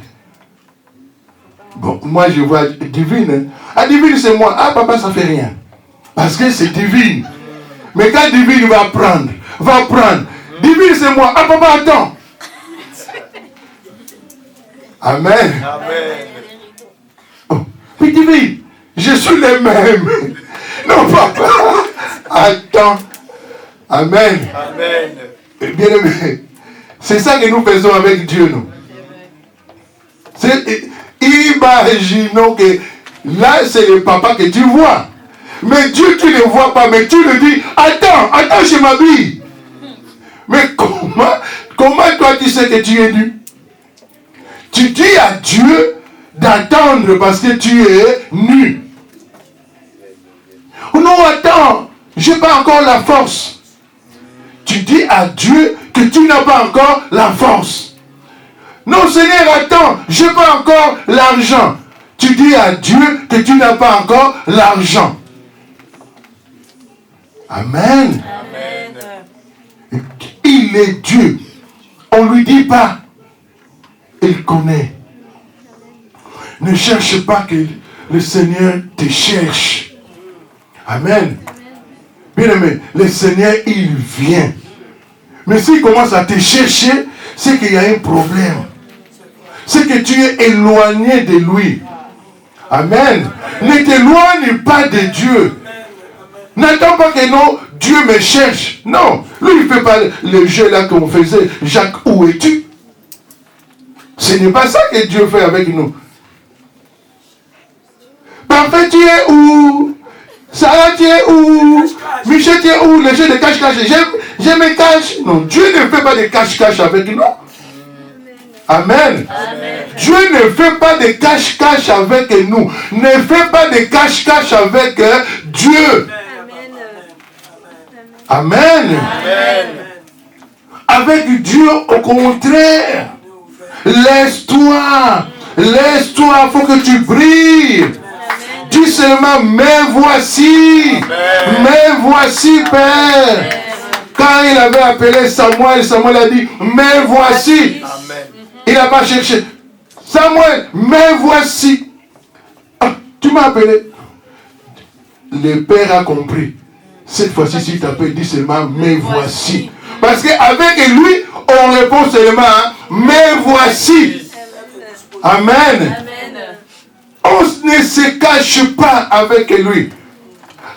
Speaker 2: Bon, moi je vois divine. Ah, divine c'est moi. Ah, papa, ça fait rien. Parce que c'est divine. Mais quand divine va prendre. Divine c'est moi. Ah, papa, attends. Amen. Oh, mais divine, je suis le même. Non, papa. Attends. Amen. Bien aimé. C'est ça que nous faisons avec Dieu, nous. Imaginons que là, c'est le papa que tu vois. Mais Dieu, tu ne le vois pas, mais tu le dis, attends, je m'habille. Mais comment toi tu sais que tu es nu? Tu dis à Dieu d'attendre parce que tu es nu. Non, attends, je n'ai pas encore la force. Tu dis à Dieu que tu n'as pas encore la force. Non, Seigneur, attends, je n'ai pas encore l'argent. Tu dis à Dieu que tu n'as pas encore l'argent. Amen. Il est Dieu. On ne lui dit pas. Il connaît. Ne cherche pas que le Seigneur te cherche. Amen. Bien aimé, le Seigneur, il vient. Mais s'il commence à te chercher, c'est qu'il y a un problème. C'est que tu es éloigné de lui. Amen. Ne t'éloigne pas de Dieu. N'attends pas que non, Dieu me cherche. Non, lui il ne fait pas le jeu là qu'on faisait. Jacques, où es-tu? Ce n'est pas ça que Dieu fait avec nous. Parfait, tu es où? Sarah, tu es où? Michel, tu es où? Le jeu de cache-cache. Je me cache. Non, Dieu ne fait pas de cache-cache avec nous. Amen.
Speaker 1: Amen.
Speaker 2: Dieu ne fait pas de cache-cache avec nous. Ne fait pas de cache-cache avec Dieu. Amen.
Speaker 5: Amen.
Speaker 2: Avec Dieu, au contraire. Laisse-toi. Laisse-toi, il faut que tu brilles. Dis seulement, mais voici.
Speaker 5: Amen.
Speaker 2: Mais voici, Père. Quand il avait appelé Samuel, Samuel a dit, mais voici.
Speaker 5: Amen.
Speaker 2: Il n'a pas cherché. Samuel, mais voici. Ah, tu m'as appelé. Le Père a compris. Cette fois-ci, s'il t'appelle, dis seulement, mais voici. Parce qu'avec lui, on répond seulement, mais voici. Amen.
Speaker 1: Amen.
Speaker 2: On ne se cache pas avec lui.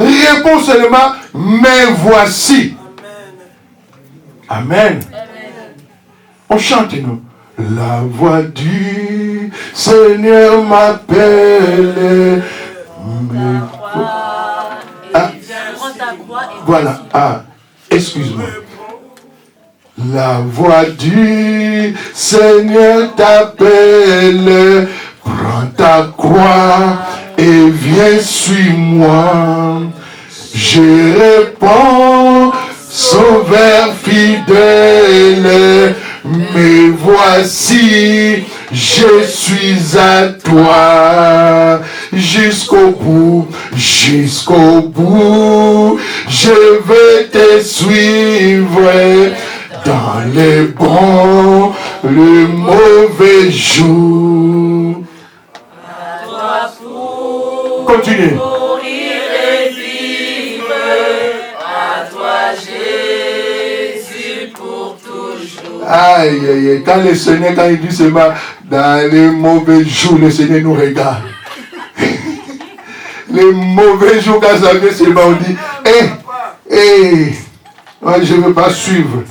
Speaker 2: Réponds seulement, mais voici. Amen. On chante, nous. La voix du Seigneur m'appelle. Voilà. Ah, excuse-moi. La voix du Seigneur t'appelle. Prends ta croix et viens, suis-moi. Je réponds, Sauveur fidèle, mais voici, je suis à toi. Jusqu'au bout, je vais te suivre. Dans les bons, le mauvais jour. Continuez. Aïe, aïe, aïe. Quand le Seigneur, quand il dit seulement dans les mauvais jours, le Seigneur nous regarde. Les mauvais jours, quand ça vient seulement, on dit, je ne veux pas suivre.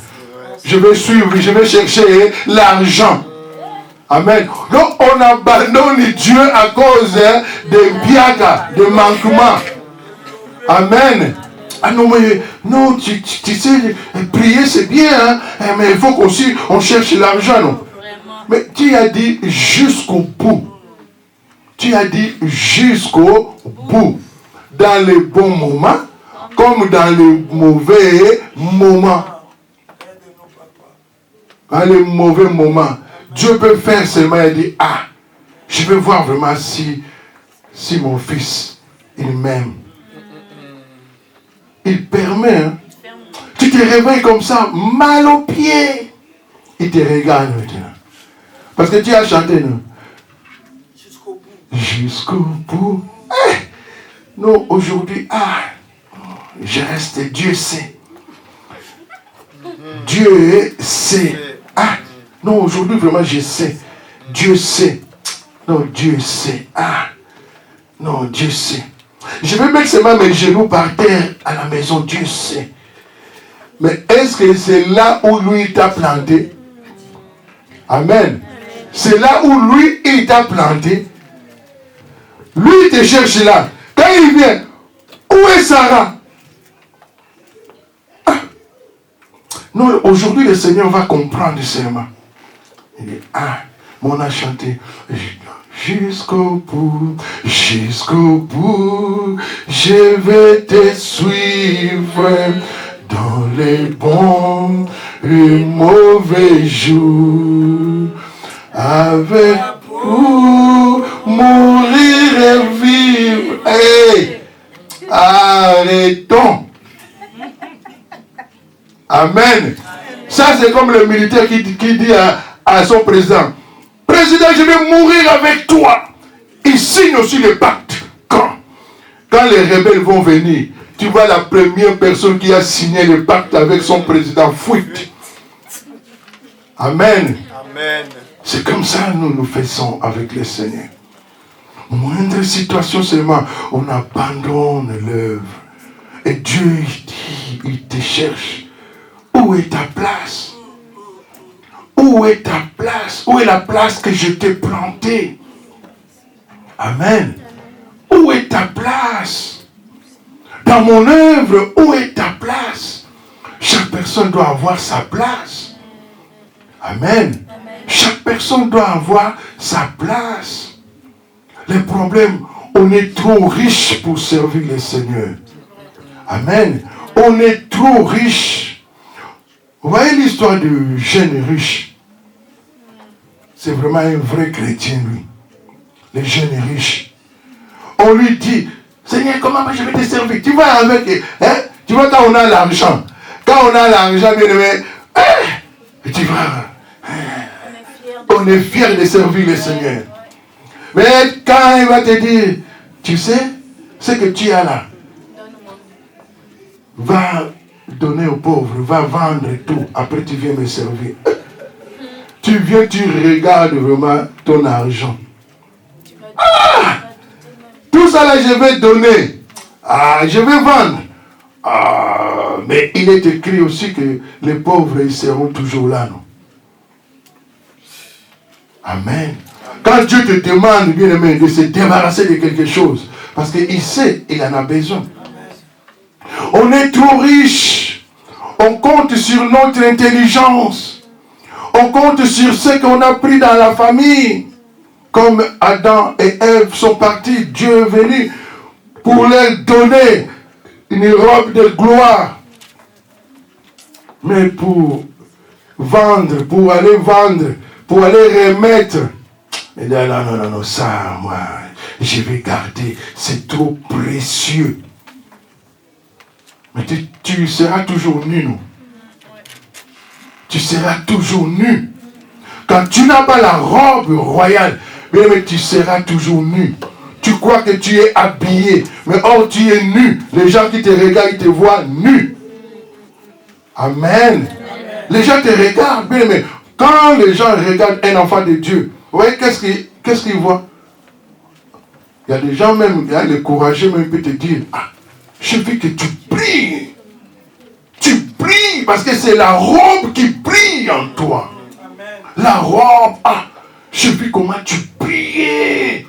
Speaker 2: Je vais suivre, je vais chercher l'argent. Amen. Donc on abandonne Dieu à cause des biagas, des manquements. Amen. Ah non, mais non, tu sais, prier c'est bien, hein, mais il faut qu'aussi on cherche l'argent, non? Mais tu as dit jusqu'au bout. Tu as dit jusqu'au bout. Dans les bons moments, comme dans les mauvais moments. Dans les mauvais moments, Dieu peut faire seulement et dire, ah, je vais voir vraiment si mon fils, il m'aime. Il permet, hein. Tu te réveilles comme ça, mal aux pieds. Il te regarde maintenant. Parce que tu as chanté, non? Jusqu'au bout. Non, aujourd'hui, je reste, Dieu sait. Dieu sait. Ah, non, aujourd'hui, vraiment, je sais. Dieu sait. Non, Dieu sait. Ah, non, Dieu sait. Je vais mettre seulement mes genoux par terre à la maison, Dieu sait. Mais est-ce que c'est là où lui t'a planté? Amen. C'est là où lui, il t'a planté. Lui, il te cherche là. Quand il vient, où est Sarah? Ah. Non, aujourd'hui, le Seigneur va comprendre seulement. Il dit, on a chanté. Jusqu'au bout, je vais te suivre dans les bons et mauvais jours. Avec vous, mourir et vivre. Hey, arrêtons. Amen. Ça, c'est comme le militaire qui dit à son président, président, je vais mourir avec toi. Il signe aussi le pacte. Quand les rebelles vont venir, tu vois la première personne qui a signé le pacte avec son président fuite. Amen.
Speaker 5: Amen.
Speaker 2: C'est comme ça que nous faisons avec le Seigneur. Moindre situation seulement, on abandonne l'œuvre. Et Dieu, il dit, il te cherche. Où est ta place? Où est ta place? Où est la place que je t'ai plantée? Amen. Où est ta place? Dans mon œuvre, où est ta place? Chaque personne doit avoir sa place. Amen. Chaque personne doit avoir sa place. Les problèmes, on est trop riche pour servir le Seigneur. Amen. On est trop riche. Vous voyez l'histoire du jeune riche. C'est vraiment un vrai chrétien, lui. Le jeune riche. On lui dit, Seigneur, comment je vais te servir? Tu vas avec, hein? Tu vois quand on a l'argent. Quand on a l'argent, bien aimé, tu vas. On est fier de servir le Seigneur. Mais quand il va te dire, tu sais, ce que tu as là, va donner aux pauvres, va vendre tout, après tu viens me servir. Tu viens, tu regardes vraiment ton argent. Tout ça là, je vais donner. Je vais vendre. Mais il est écrit aussi que les pauvres, ils seront toujours là, non? Amen. Quand Dieu te demande, bien aimé, de se débarrasser de quelque chose, parce qu'il sait, il en a besoin. On est trop riche. On compte sur notre intelligence. On compte sur ce qu'on a pris dans la famille. Comme Adam et Ève sont partis, Dieu est venu pour leur donner une robe de gloire. Mais pour vendre, pour aller remettre, il dit non, ça, moi, je vais garder, c'est trop précieux. Mais tu seras toujours nu, non? Tu seras toujours nu. Quand tu n'as pas la robe royale, mais tu seras toujours nu. Tu crois que tu es habillé, mais or tu es nu. Les gens qui te regardent, ils te voient nu. Amen. Les gens te regardent, bien aimé. Quand les gens regardent un enfant de Dieu, vous voyez qu'est-ce qu'ils voient? Il y a des gens même, il y a les courageux même peut te dire, je veux que tu brilles. Tu brilles parce que c'est la robe qui brille en toi. La robe, je veux comment tu brillais.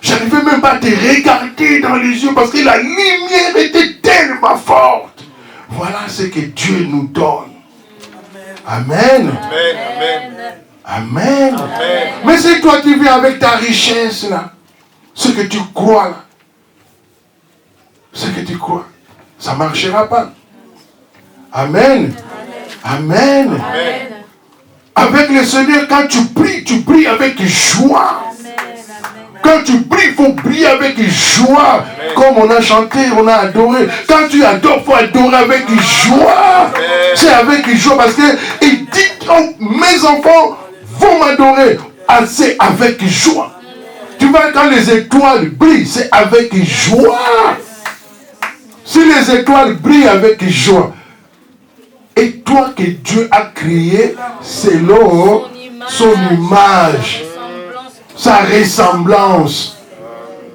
Speaker 2: Je n'arrivais même pas à te regarder dans les yeux parce que la lumière était tellement forte. Voilà ce que Dieu nous donne. Amen. Amen. Mais si toi tu viens avec ta richesse là, ce que tu crois là, ça ne marchera pas. Amen. Amen. Avec le Seigneur, quand tu pries avec joie. Quand tu pries, il faut prier avec joie. Comme on a chanté, on a adoré. Quand tu adores, il faut adorer avec joie. C'est avec joie parce qu'il dit, mes enfants vont m'adorer. C'est avec joie. Tu vois, quand les étoiles brillent, c'est avec joie. Si les étoiles brillent avec joie, et toi que Dieu a créé selon son image, sa ressemblance,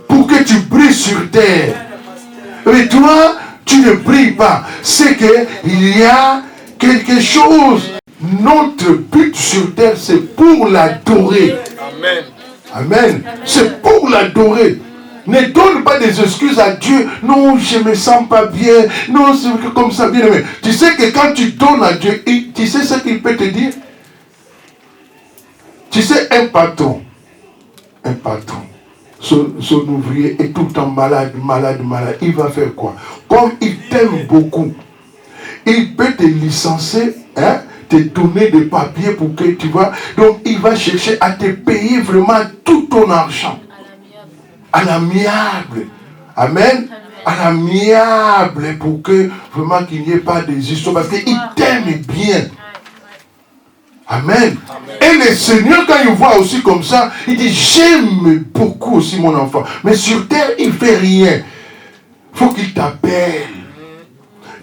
Speaker 2: pour que tu brilles sur terre. Et toi, tu ne brilles pas. C'est qu'il y a quelque chose. Notre but sur terre, c'est pour l'adorer. Amen. Amen. C'est pour l'adorer. Ne donne pas des excuses à Dieu. Non, je ne me sens pas bien. Non, c'est comme ça, bien aimé. Tu sais que quand tu donnes à Dieu, tu sais ce qu'il peut te dire? Tu sais, un patron, son ouvrier est tout le temps malade. Il va faire quoi? Comme il t'aime beaucoup, il peut te licencier, te donner des papiers pour que tu vois. Donc, il va chercher à te payer vraiment tout ton argent. À l'amiable. Amen. À l'amiable pour que vraiment qu'il n'y ait pas des histoires. Parce qu'il t'aime bien. Amen. Et le Seigneur, quand il voit aussi comme ça, il dit, j'aime beaucoup aussi mon enfant. Mais sur terre, il ne fait rien. Il faut qu'il t'appelle.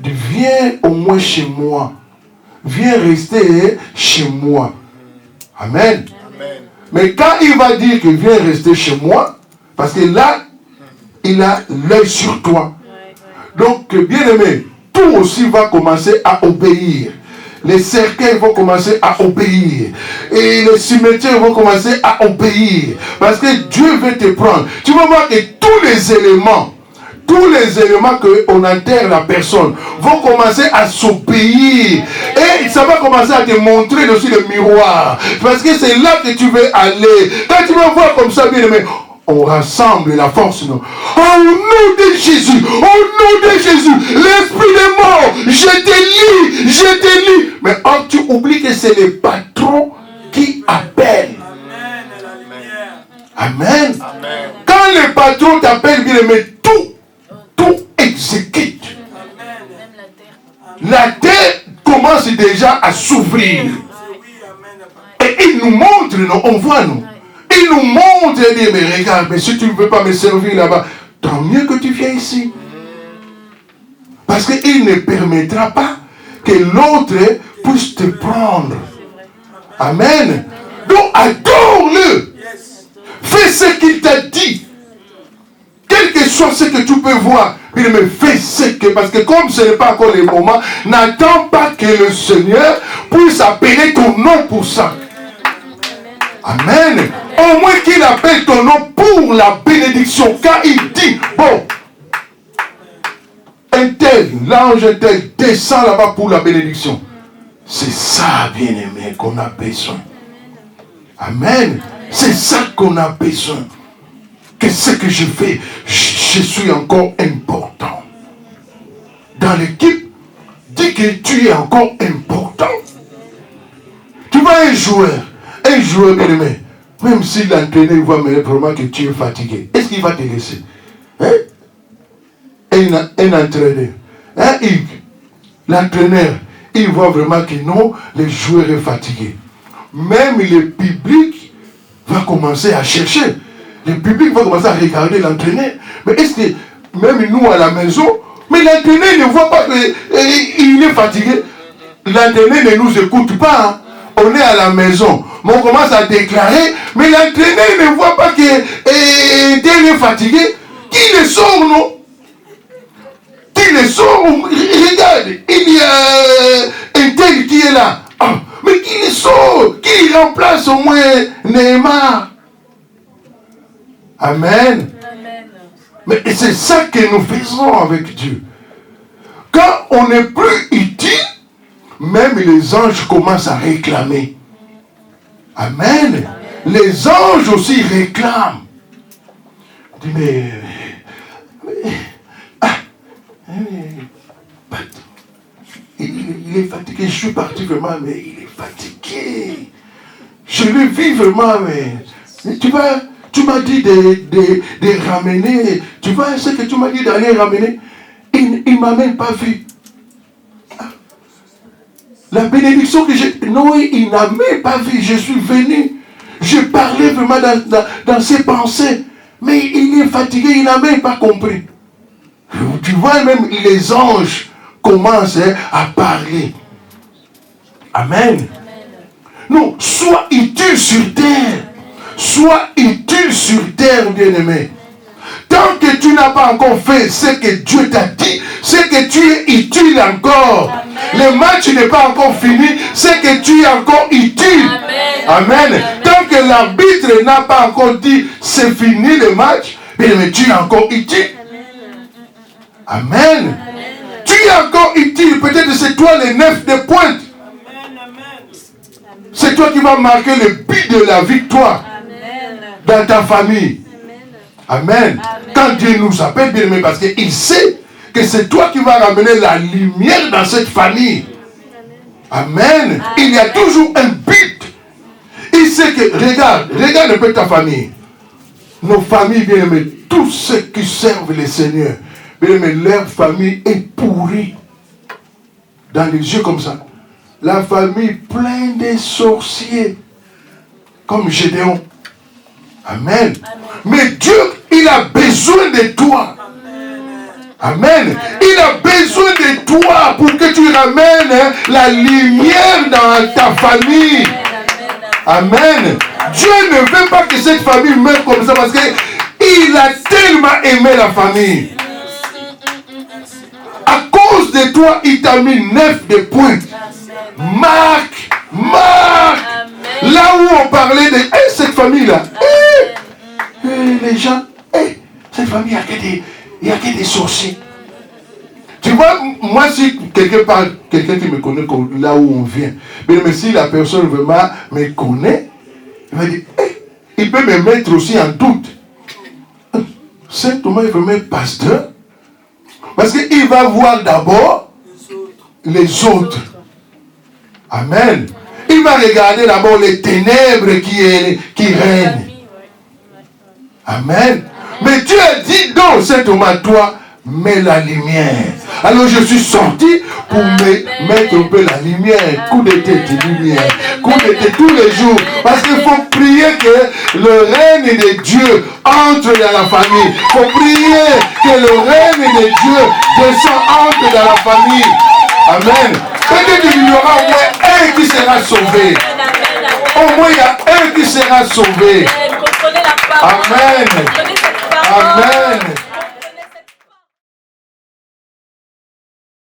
Speaker 2: Il dit, viens au moins chez moi. Viens rester chez moi. Amen. Amen. Mais quand il va dire que viens rester chez moi, parce que là, il a l'œil sur toi. Donc, bien aimé, tout aussi va commencer à obéir. Les cercueils vont commencer à obéir. Et les cimetières vont commencer à obéir. Parce que Dieu veut te prendre. Tu vas voir que tous les éléments qu'on enterre la personne vont commencer à s'obéir. Et ça ça va commencer à te montrer aussi le miroir. Parce que c'est là que tu veux aller. Quand tu vas voir comme ça, bien aimé, on rassemble la force. Non? Au nom de Jésus, au nom de Jésus, l'esprit de mort, je te lis. Mais oh, tu oublies que c'est le patron qui appelle. Amen. Amen. Quand le patron t'appelle, bien aimé, tout exécute. Amen. La terre commence déjà à s'ouvrir. Et il nous montre, non, on voit, nous. Il nous montre, il dit, mais regarde, mais si tu ne veux pas me servir là-bas, tant mieux que tu viens ici. Parce qu'il ne permettra pas que l'autre puisse te prendre. Amen. Donc, adore-le. Fais ce qu'il t'a dit. Quel que soit ce que tu peux voir, mais fais ce que... Parce que comme ce n'est pas encore le moment, n'attends pas que le Seigneur puisse appeler ton nom pour ça. Amen. Au moins qu'il appelle ton nom pour la bénédiction. Car il dit, bon, un tel, l'ange tel, descend là-bas pour la bénédiction. C'est ça, bien-aimé, qu'on a besoin. Amen. C'est ça qu'on a besoin. Que ce que je fais, je suis encore important. Dans l'équipe, dis que tu es encore important. Tu vois un joueur bien aimé, même si l'entraîneur voit vraiment que tu es fatigué, est-ce qu'il va te laisser? Hein? Un entraîneur, hein, l'entraîneur, il voit vraiment que non, le joueur est fatigué. Même le public va commencer à chercher. Le public va commencer à regarder l'entraîneur. Mais est-ce que même nous à la maison, mais l'entraîneur ne voit pas qu'il est fatigué. L'entraîneur ne nous écoute pas. Hein. On est à la maison. Mais on commence à déclarer, mais l'entraîneur ne voit pas qu'il est fatigué. Qui le sort, non? Qui le sort? Regarde, il y a un tel qui est là. Ah, mais qui le sort? Qui remplace au moins Neymar? Amen. Amen. Mais c'est ça que nous faisons avec Dieu. Quand on n'est plus utile, même les anges commencent à réclamer. Amen. Amen. Les anges aussi réclament. Je dis, il est fatigué. Je suis parti vraiment, mais il est fatigué. Je le vis vraiment, mais tu vois. Tu m'as dit de ramener. Tu vois ce que tu m'as dit d'aller ramener? Il ne m'a même pas vu. La bénédiction que j'ai... Non, il n'a même pas vu. Je suis venu. Je parlais vraiment dans ses pensées. Mais il est fatigué. Il n'a même pas compris. Tu vois, même les anges commencent à parler. Amen. Amen. Non, sois utile sur terre. Sois utile sur terre, bien-aimé. Tant que tu n'as pas encore fait ce que Dieu t'a dit, c'est que tu es utile encore. Amen. Le match n'est pas encore fini, c'est que tu es encore utile. Amen. Amen. Amen. Tant que l'arbitre n'a pas encore dit c'est fini le match, bien-aimé, tu es encore utile. Amen. Amen. Tu es encore utile. Peut-être c'est toi le 9 de pointe. C'est toi qui vas marquer le but de la victoire. Dans ta famille. Amen. Amen. Quand Dieu nous appelle, bien aimé, parce qu'il sait que c'est toi qui vas ramener la lumière dans cette famille. Amen. Amen. Il y a toujours un but. Il sait que, regarde un peu ta famille. Nos familles, bien aimés, tous ceux qui servent le Seigneur, bien aimé, leur famille est pourrie. Dans les yeux comme ça. La famille pleine de sorciers. Comme Gédéon. Amen. Amen. Mais Dieu, il a besoin de toi. Amen. Amen. Il a besoin de toi pour que tu ramènes la lumière dans ta famille. Amen. Amen. Dieu ne veut pas que cette famille meure comme ça parce qu'il a tellement aimé la famille. À cause de toi, il t'a mis 9 de pointe. Marc. Là où on parlait de cette famille-là. Les gens, cette famille, il n'y a que des sorciers. Tu vois, moi, si quelque part, quelqu'un qui me connaît là où on vient. Mais si la personne vraiment me connaît, il va dire, il peut me mettre aussi en doute. Saint Thomas est vraiment pasteur. Parce qu'il va voir d'abord les autres. Amen. Il va regarder d'abord les ténèbres qui règnent. Amen. Mais Dieu a dit, non, Saint Thomas, toi, mets la lumière. Alors je suis sorti pour mettre un peu la lumière. Coup de tête, lumière. Coup de tête tous les jours. Parce qu'il faut prier que le règne de Dieu entre dans la famille. Il faut prier que le règne de Dieu descend, entre dans la famille. Amen. Peut-être qu'il y aura au moins un qui sera sauvé. Au moins il y a un qui sera sauvé. Amen. Amen.